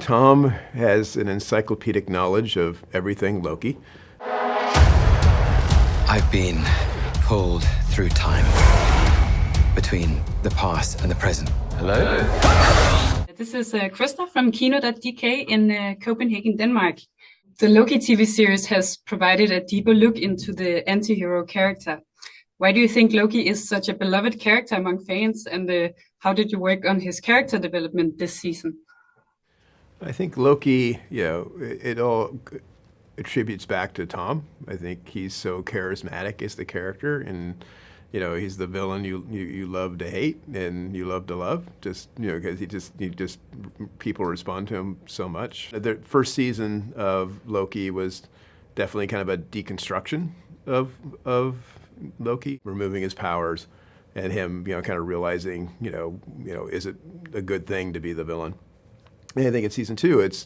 Tom has an encyclopedic knowledge of everything Loki. I've been pulled through time between the past and the present. Hello? This is Krista from Kino.dk in Copenhagen, Denmark. The Loki TV series has provided a deeper look into the anti-hero character. Why do you think Loki is such a beloved character among fans, and how did you work on his character development this season? I think Loki, it all attributes back to Tom. I think he's so charismatic as the character, and he's the villain you love to hate and you love to love, just because he just people respond to him so much. The first season of Loki was definitely kind of a deconstruction of Loki, removing his powers, and him kind of realizing is it a good thing to be the villain. And I think in season 2 it's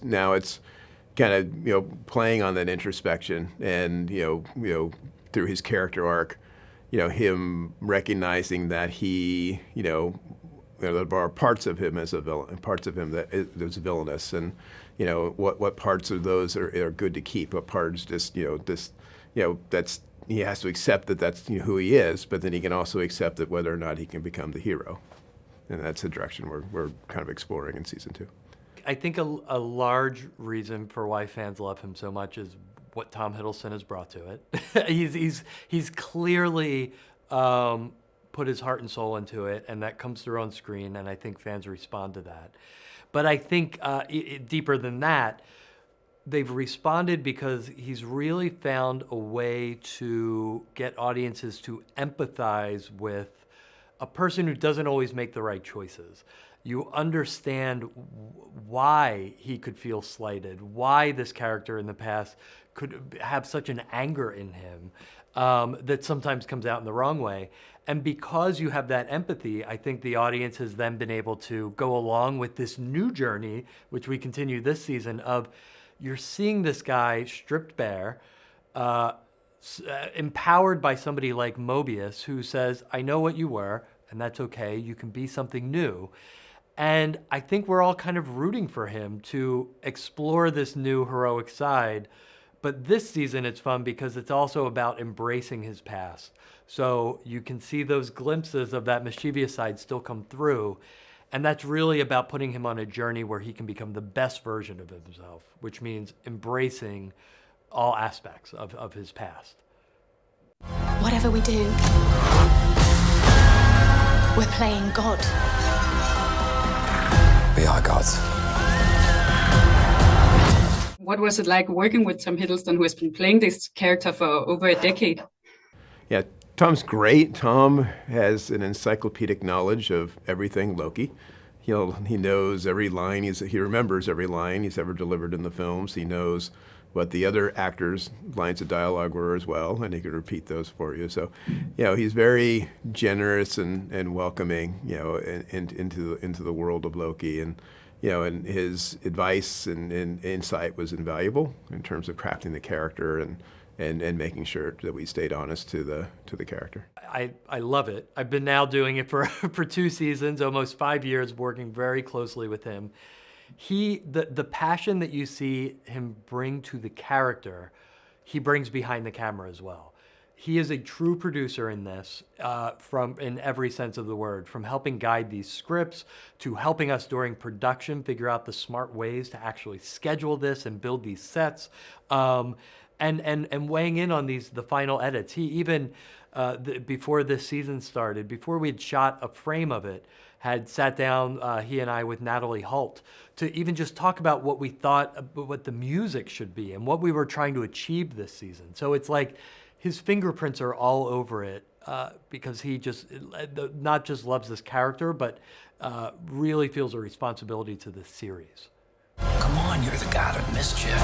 kind of playing on that introspection, and through his character arc, him recognizing that he, there are parts of him as a villain, parts of him that is villainous, and what parts of those are good to keep, what parts just that's, he has to accept that that's who he is, but then he can also accept that whether or not he can become the hero, and that's the direction we're kind of exploring in season 2. I think a large reason for why fans love him so much is what Tom Hiddleston has brought to it. he's clearly put his heart and soul into it, and that comes through on screen, and I think fans respond to that. But I think deeper than that, they've responded because he's really found a way to get audiences to empathize with a person who doesn't always make the right choices. You understand why he could feel slighted, why this character in the past could have such an anger in him that sometimes comes out in the wrong way. And because you have that empathy, I think the audience has then been able to go along with this new journey, which we continue this season, of you're seeing this guy stripped bare, empowered by somebody like Mobius, who says, I know what you were, and that's okay, you can be something new. And I think we're all kind of rooting for him to explore this new heroic side. But this season it's fun because it's also about embracing his past. So you can see those glimpses of that mischievous side still come through. And that's really about putting him on a journey where he can become the best version of himself, which means embracing all aspects of his past. Whatever we do, we're playing God. We are gods. What was it like working with Tom Hiddleston, who has been playing this character for over a decade? Yeah, Tom's great. Tom has an encyclopedic knowledge of everything Loki. He knows every line, he remembers every line he's ever delivered in the films. He knows what the other actors' lines of dialogue were as well, and he could repeat those for you. So, he's very generous and welcoming, into the world of Loki, and his advice and insight was invaluable in terms of crafting the character and making sure that we stayed honest to the character. I love it. I've been now doing it for 2 seasons, almost 5 years, working very closely with him. The passion that you see him bring to the character, he brings behind the camera as well. He is a true producer in this, in every sense of the word, from helping guide these scripts to helping us during production figure out the smart ways to actually schedule this and build these sets, and weighing in on the final edits. He even, before this season started, before we had shot a frame of it, had sat down, he and I, with Natalie Holt, to even just talk about what we thought, what the music should be and what we were trying to achieve this season. So it's like his fingerprints are all over it, because he just not just loves this character, but really feels a responsibility to this series. Come on, you're the god of mischief.